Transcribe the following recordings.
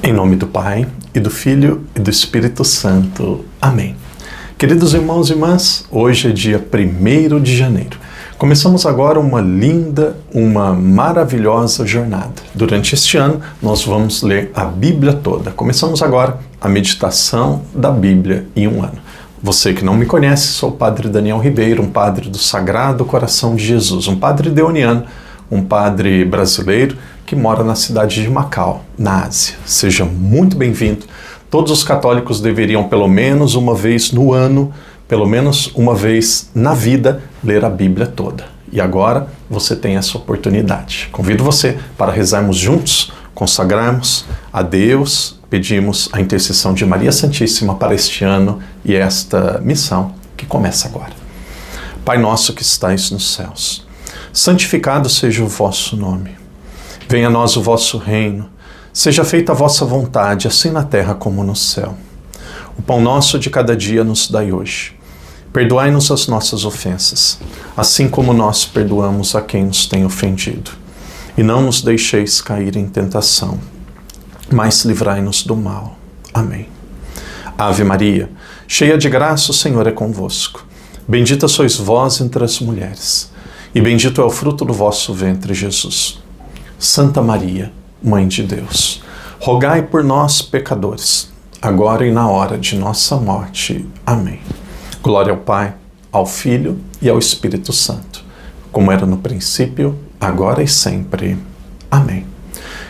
Em nome do Pai, e do Filho, e do Espírito Santo. Amém. Queridos irmãos e irmãs, hoje é dia 1º de janeiro. Começamos agora uma linda, uma maravilhosa jornada. Durante este ano, nós vamos ler a Bíblia toda. Começamos agora a meditação da Bíblia em um ano. Você que não me conhece, sou o Padre Daniel Ribeiro, um padre do Sagrado Coração de Jesus, um padre deoniano, um padre brasileiro que mora na cidade de Macau, na Ásia. Seja muito bem-vindo. Todos os católicos deveriam, pelo menos uma vez no ano, pelo menos uma vez na vida, ler a Bíblia toda. E agora você tem essa oportunidade. Convido você para rezarmos juntos, consagrarmos a Deus, pedimos a intercessão de Maria Santíssima para este ano e esta missão que começa agora. Pai nosso que estais nos céus, santificado seja o vosso nome. Venha a nós o vosso reino, seja feita a vossa vontade, assim na terra como no céu. O pão nosso de cada dia nos dai hoje. Perdoai-nos as nossas ofensas, assim como nós perdoamos a quem nos tem ofendido. E não nos deixeis cair em tentação, mas livrai-nos do mal. Amém. Ave Maria, cheia de graça, o Senhor é convosco. Bendita sois vós entre as mulheres, e bendito é o fruto do vosso ventre, Jesus. Santa Maria, Mãe de Deus, rogai por nós, pecadores, agora e na hora de nossa morte. Amém. Glória ao Pai, ao Filho e ao Espírito Santo, como era no princípio, agora e sempre. Amém.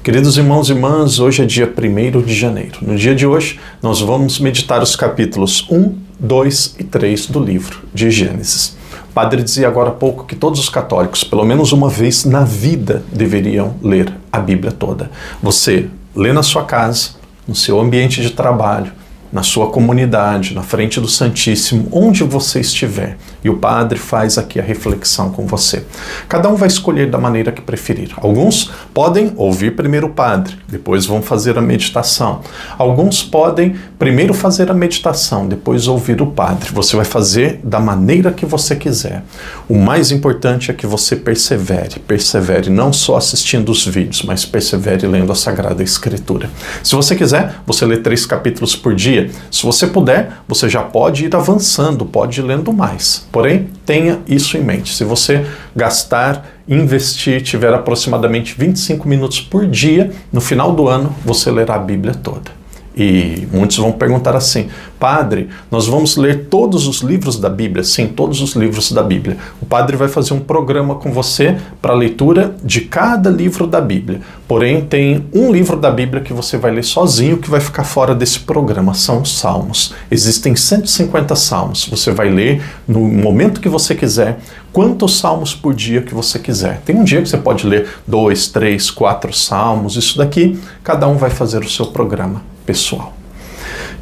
Queridos irmãos e irmãs, hoje é dia 1º de janeiro. No dia de hoje, nós vamos meditar os capítulos 1, 2 e 3 do livro de Gênesis. O padre dizia agora há pouco que todos os católicos, pelo menos uma vez na vida, deveriam ler a Bíblia toda. Você lê na sua casa, no seu ambiente de trabalho, na sua comunidade, na frente do Santíssimo, onde você estiver. E o padre faz aqui a reflexão com você. Cada um vai escolher da maneira que preferir. Alguns podem ouvir primeiro o padre, depois vão fazer a meditação. Alguns podem primeiro fazer a meditação, depois ouvir o padre. Você vai fazer da maneira que você quiser. O mais importante é que você persevere. Persevere não só assistindo os vídeos, mas persevere lendo a Sagrada Escritura. Se você quiser, você lê 3 capítulos por dia. Se você puder, você já pode ir avançando, pode ir lendo mais. Porém, tenha isso em mente. Se você gastar, investir, tiver aproximadamente 25 minutos por dia, no final do ano, você lerá a Bíblia toda. E muitos vão perguntar assim: padre, nós vamos ler todos os livros da Bíblia? Sim, todos os livros da Bíblia. O padre vai fazer um programa com você para a leitura de cada livro da Bíblia. Porém, tem um livro da Bíblia que você vai ler sozinho que vai ficar fora desse programa, são os Salmos. Existem 150 Salmos. Você vai ler no momento que você quiser, quantos salmos por dia que você quiser. Tem um dia que você pode ler 2, 3, 4 salmos. Isso daqui, cada um vai fazer o seu programa pessoal.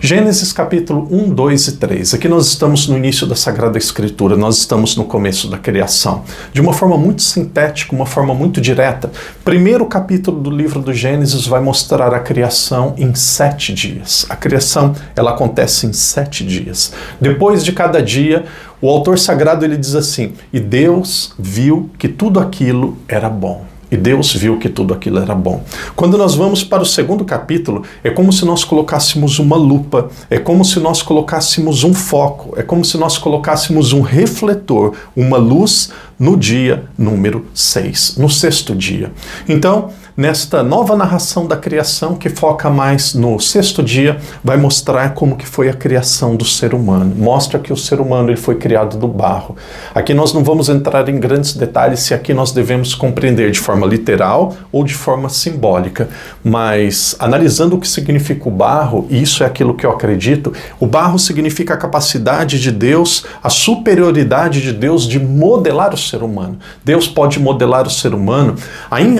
Gênesis capítulo 1, 2 e 3. Aqui nós estamos no início da Sagrada Escritura, nós estamos no começo da criação. De uma forma muito sintética, uma forma muito direta, primeiro capítulo do livro do Gênesis vai mostrar a criação em 7 dias. A criação, ela acontece em 7 dias. Depois de cada dia, o autor sagrado ele diz assim: e Deus viu que tudo aquilo era bom. E Deus viu que tudo aquilo era bom. Quando nós vamos para o segundo capítulo, é como se nós colocássemos uma lupa, é como se nós colocássemos um foco, é como se nós colocássemos um refletor, uma luz no dia número 6, no 6º dia. Então, nesta nova narração da criação, que foca mais no 6º dia, vai mostrar como que foi a criação do ser humano. Mostra que o ser humano ele foi criado do barro. Aqui nós não vamos entrar em grandes detalhes se aqui nós devemos compreender de forma literal ou de forma simbólica. Mas, analisando o que significa o barro, e isso é aquilo que eu acredito, o barro significa a capacidade de Deus, a superioridade de Deus de modelar o ser humano. Deus pode modelar o ser humano.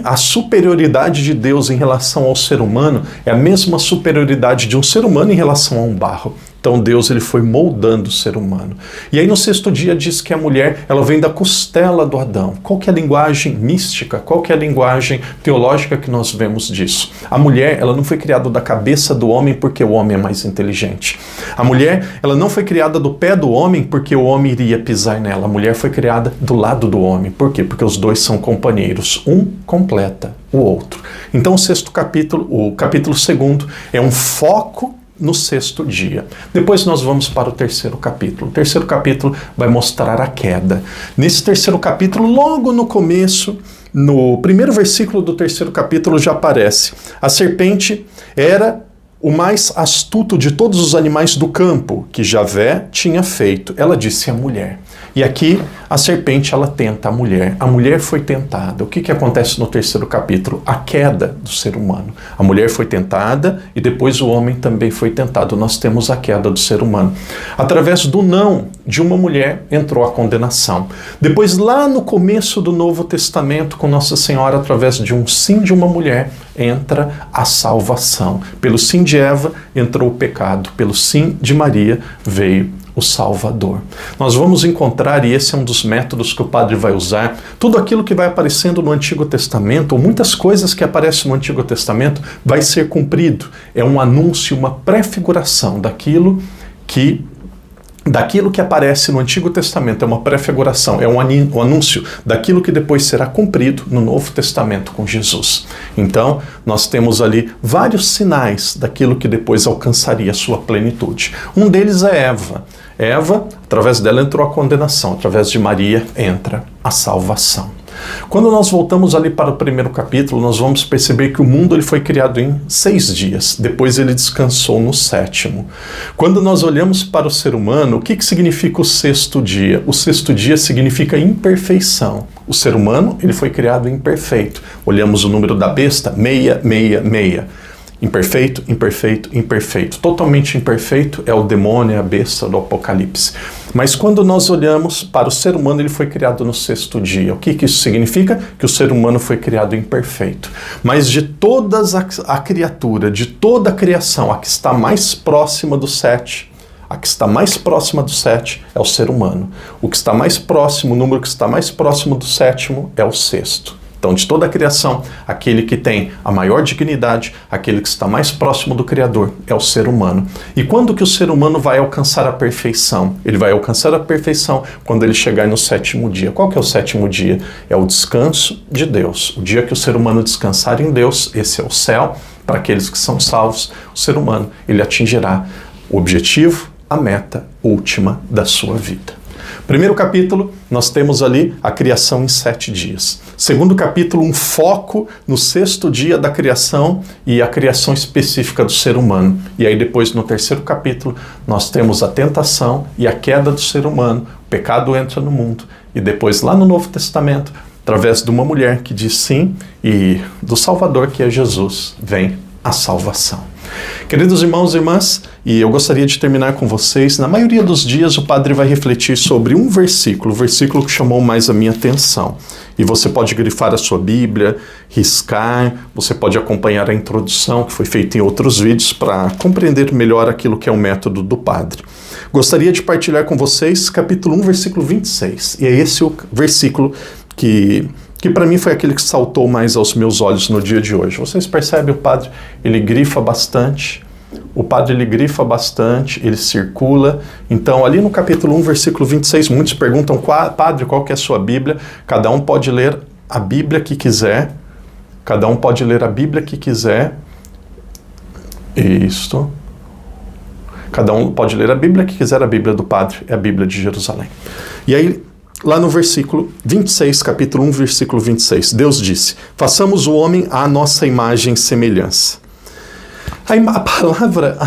A superioridade de Deus em relação ao ser humano é a mesma superioridade de um ser humano em relação a um barro. Então Deus ele foi moldando o ser humano. E aí no 6º dia diz que a mulher ela vem da costela do Adão. Qual que é a linguagem mística? Qual que é a linguagem teológica que nós vemos disso? A mulher ela não foi criada da cabeça do homem porque o homem é mais inteligente. A mulher ela não foi criada do pé do homem porque o homem iria pisar nela. A mulher foi criada do lado do homem. Por quê? Porque os dois são companheiros. Um completa o outro. Então o sexto capítulo, o capítulo 2, é um foco no sexto dia. Depois nós vamos para o terceiro capítulo. O terceiro capítulo vai mostrar a queda. Nesse terceiro capítulo, logo no começo, no primeiro versículo do terceiro capítulo já aparece: a serpente era o mais astuto de todos os animais do campo que Javé tinha feito. Ela disse à mulher. E aqui a serpente, ela tenta a mulher. A mulher foi tentada. O que acontece no terceiro capítulo? A queda do ser humano. A mulher foi tentada e depois o homem também foi tentado. Nós temos a queda do ser humano. Através do não de uma mulher entrou a condenação. Depois, lá no começo do Novo Testamento, com Nossa Senhora, através de um sim de uma mulher, entra a salvação. Pelo sim de Eva entrou o pecado. Pelo sim de Maria veio o Salvador. Nós vamos encontrar, e esse é um dos métodos que o padre vai usar, tudo aquilo que vai aparecendo no Antigo Testamento, ou muitas coisas que aparecem no Antigo Testamento, vai ser cumprido. É um anúncio, uma prefiguração daquilo que aparece no Antigo Testamento, é uma prefiguração, é um anúncio daquilo que depois será cumprido no Novo Testamento com Jesus. Então, nós temos ali vários sinais daquilo que depois alcançaria a sua plenitude. Um deles é Eva. Eva, através dela entrou a condenação, através de Maria entra a salvação. Quando nós voltamos ali para o primeiro capítulo, nós vamos perceber que o mundo ele foi criado em 6 dias, depois ele descansou no 7º. Quando nós olhamos para o ser humano, o que significa o sexto dia? O sexto dia significa imperfeição. O ser humano ele foi criado imperfeito. Olhamos o número da besta, 666. Imperfeito, imperfeito, imperfeito. Totalmente imperfeito é o demônio, é a besta do Apocalipse. Mas quando nós olhamos para o ser humano, ele foi criado no sexto dia. O que isso significa? Que o ser humano foi criado imperfeito. Mas de todas a criatura, de toda a criação, a que está mais próxima do 7, a que está mais próxima do 7 é o ser humano. O que está mais próximo, o número que está mais próximo do 7º é o sexto. Então, de toda a criação, aquele que tem a maior dignidade, aquele que está mais próximo do Criador, é o ser humano. E quando que o ser humano vai alcançar a perfeição? Ele vai alcançar a perfeição quando ele chegar no 7º dia. Qual que é o 7º dia? É o descanso de Deus. O dia que o ser humano descansar em Deus, esse é o céu. Para aqueles que são salvos, o ser humano, ele atingirá o objetivo, a meta última da sua vida. Primeiro capítulo, nós temos ali a criação em 7 dias. Segundo capítulo, um foco no 6º dia da criação e a criação específica do ser humano. E aí depois, no terceiro capítulo, nós temos a tentação e a queda do ser humano. O pecado entra no mundo. E depois, lá no Novo Testamento, através de uma mulher que diz sim e do Salvador, que é Jesus, vem a salvação. Queridos irmãos e irmãs, e eu gostaria de terminar com vocês, na maioria dos dias o padre vai refletir sobre um versículo, o versículo que chamou mais a minha atenção. E você pode grifar a sua Bíblia, riscar, você pode acompanhar a introdução que foi feita em outros vídeos para compreender melhor aquilo que é o método do padre. Gostaria de partilhar com vocês capítulo 1, versículo 26, e é esse o versículo que para mim foi aquele que saltou mais aos meus olhos no dia de hoje. Vocês percebem, o padre, ele grifa bastante, ele circula. Então, ali no capítulo 1, versículo 26, muitos perguntam, padre, qual que é a sua Bíblia? Cada um pode ler a Bíblia que quiser. Isto. Cada um pode ler a Bíblia que quiser, a Bíblia do padre é a Bíblia de Jerusalém. E aí, lá no versículo 26, capítulo 1, versículo 26, Deus disse, façamos o homem à nossa imagem e semelhança. A palavra,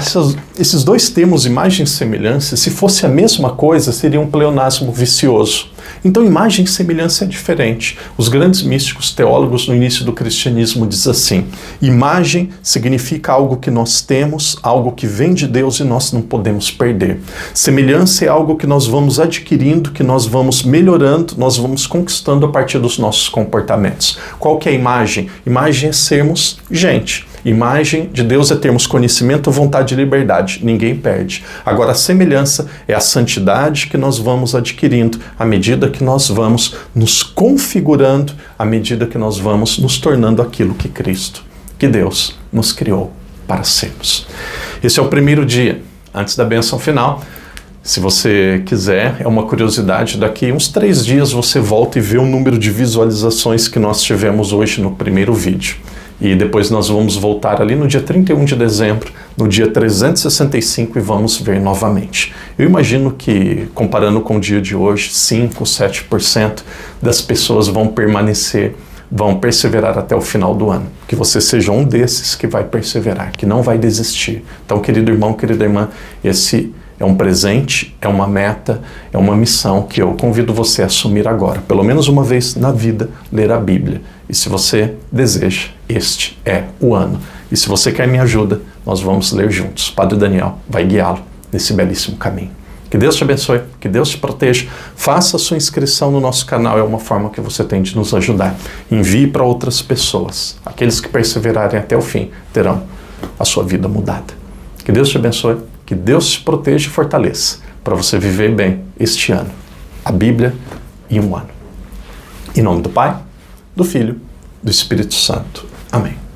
esses dois termos, imagem e semelhança, se fosse a mesma coisa, seria um pleonasmo vicioso. Então, imagem e semelhança é diferente. Os grandes místicos teólogos no início do cristianismo dizem assim, imagem significa algo que nós temos, algo que vem de Deus e nós não podemos perder. Semelhança é algo que nós vamos adquirindo, que nós vamos melhorando, nós vamos conquistando a partir dos nossos comportamentos. Qual que é a imagem? Imagem é sermos gente. Imagem de Deus é termos conhecimento, vontade e liberdade. Ninguém perde. Agora, a semelhança é a santidade que nós vamos adquirindo à medida que nós vamos nos configurando, à medida que nós vamos nos tornando aquilo que Cristo, que Deus nos criou para sermos. Esse é o primeiro dia, antes da bênção final. Se você quiser, é uma curiosidade, daqui uns 3 dias você volta e vê o número de visualizações que nós tivemos hoje no primeiro vídeo. E depois nós vamos voltar ali no dia 31 de dezembro, no dia 365 e vamos ver novamente. Eu imagino que, comparando com o dia de hoje, 5, 7% das pessoas vão perseverar até o final do ano. Que você seja um desses que vai perseverar, que não vai desistir. Então, querido irmão, querida irmã, esse é um presente, é uma meta, é uma missão que eu convido você a assumir agora. Pelo menos uma vez na vida, ler a Bíblia. E se você deseja, este é o ano. E se você quer minha ajuda, nós vamos ler juntos. Padre Daniel vai guiá-lo nesse belíssimo caminho. Que Deus te abençoe, que Deus te proteja. Faça a sua inscrição no nosso canal, é uma forma que você tem de nos ajudar. Envie para outras pessoas. Aqueles que perseverarem até o fim terão a sua vida mudada. Que Deus te abençoe, que Deus te proteja e fortaleça para você viver bem este ano. A Bíblia em um ano. Em nome do Pai, do Filho, do Espírito Santo. Amém.